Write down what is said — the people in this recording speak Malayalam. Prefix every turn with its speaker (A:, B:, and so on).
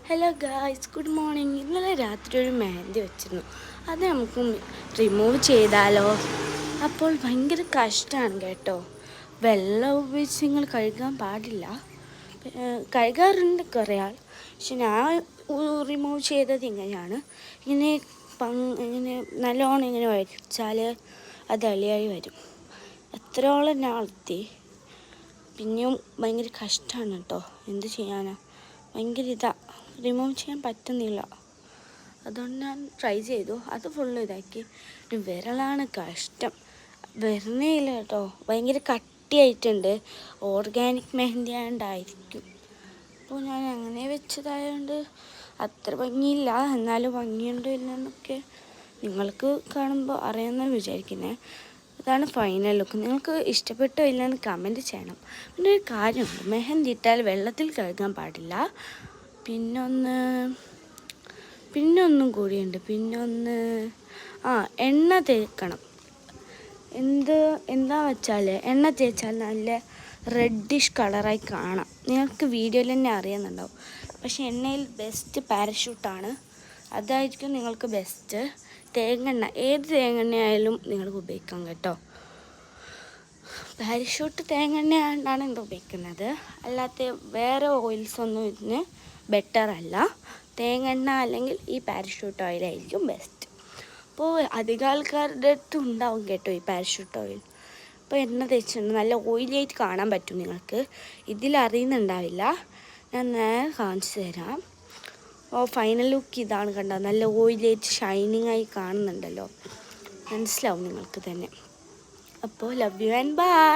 A: Hello guys, good morning. ഇന്നലെ രാത്രി ഒരു മെഹന്തി വെച്ചിരുന്നു. അത് നമുക്ക് റിമൂവ് ചെയ്താലോ? അപ്പോൾ ഭയങ്കര കഷ്ടമാണ് കേട്ടോ. വെള്ളം ഉപയോഗിച്ച് നിങ്ങൾ കഴുകാൻ പാടില്ല. കഴുകാറുണ്ട് കുറേ ആൾ. പക്ഷെ ഞാൻ റിമൂവ് ചെയ്തത് ഇങ്ങനെയാണ്. ഇങ്ങനെ നല്ലോണം ഇങ്ങനെ വരച്ചാൽ അത് അളിയായി വരും. എത്രയോളം ഞാൻ അളത്തി. പിന്നെയും ഭയങ്കര കഷ്ടമാണ് കേട്ടോ. എന്ത് ചെയ്യാനാ, ഭയങ്കര റിമൂവ് ചെയ്യാൻ പറ്റുന്നില്ല. അതുകൊണ്ട് ഞാൻ ട്രൈ ചെയ്തു, അത് ഫുള്ള് ഇതാക്കി. വിരലാണ് കഷ്ടം, വരുന്നേയില്ല കേട്ടോ. ഭയങ്കര കട്ടിയായിട്ടുണ്ട്. ഓർഗാനിക് മെഹന്തി ആയതുകൊണ്ടായിരിക്കും. അപ്പോൾ ഞാൻ അങ്ങനെ വെച്ചതായതുകൊണ്ട് അത്ര ഭംഗിയില്ല. എന്നാലും ഭംഗിയുണ്ടോ ഇല്ലെന്നൊക്കെ നിങ്ങൾക്ക് കാണുമ്പോൾ അറിയാമെന്ന് വിചാരിക്കുന്നത്. ഇതാണ് ഫൈനൽ ലുക്ക്. നിങ്ങൾക്ക് ഇഷ്ടപ്പെട്ടോ ഇല്ലെന്ന് കമൻറ്റ് ചെയ്യണം. പിന്നെ ഒരു കാര്യമുണ്ട്, മെഹന്തി ഇട്ടാൽ വെള്ളത്തിൽ കഴുകാൻ പാടില്ല. പിന്നൊന്നും കൂടിയുണ്ട്. എണ്ണ തേക്കണം. എന്താ വെച്ചാൽ എണ്ണ തേച്ചാൽ നല്ല റെഡിഷ് കളറായി കാണാം. നിങ്ങൾക്ക് വീഡിയോയിൽ തന്നെ അറിയുന്നുണ്ടാവും. പക്ഷേ എണ്ണയിൽ ബെസ്റ്റ് പാരഷൂട്ടാണ്. അതായിരിക്കും നിങ്ങൾക്ക് ബെസ്റ്റ്. തേങ്ങെണ്ണ, ഏത് തേങ്ങെണ്ണ ആയാലും നിങ്ങൾക്ക് ഉപയോഗിക്കാം കേട്ടോ. പാരഷൂട്ട് തേങ്ങെണ്ണ ആയതുകൊണ്ടാണ് ഇത് ഉപയോഗിക്കുന്നത്. അല്ലാത്ത വേറെ ഓയിൽസൊന്നും ഇതിന് ബെറ്റർ അല്ല. തേങ്ങെണ്ണ അല്ലെങ്കിൽ ഈ പാരഷൂട്ട് ഓയിലായിരിക്കും ബെസ്റ്റ്. അപ്പോൾ അധികം ആൾക്കാരുടെ അടുത്ത് ഉണ്ടാവും കേട്ടോ ഈ പാരഷൂട്ട് ഓയിൽ. അപ്പോൾ എണ്ണ തേച്ചിട്ടുണ്ട്, നല്ല ഓയിലായിട്ട് കാണാൻ പറ്റും നിങ്ങൾക്ക്. ഇതിലറിയുന്നുണ്ടാവില്ല. ഞാൻ നേരെ കാണിച്ചു തരാം. ഫൈനൽ ലുക്ക് ഇതാണ്. കണ്ടോ, നല്ല ഓയിലായിട്ട് ഷൈനിങ് ആയി കാണുന്നുണ്ടല്ലോ. മനസ്സിലാവും നിങ്ങൾക്ക് തന്നെ. അപ്പോൾ ലവ് യു ആൻഡ് ബൈ.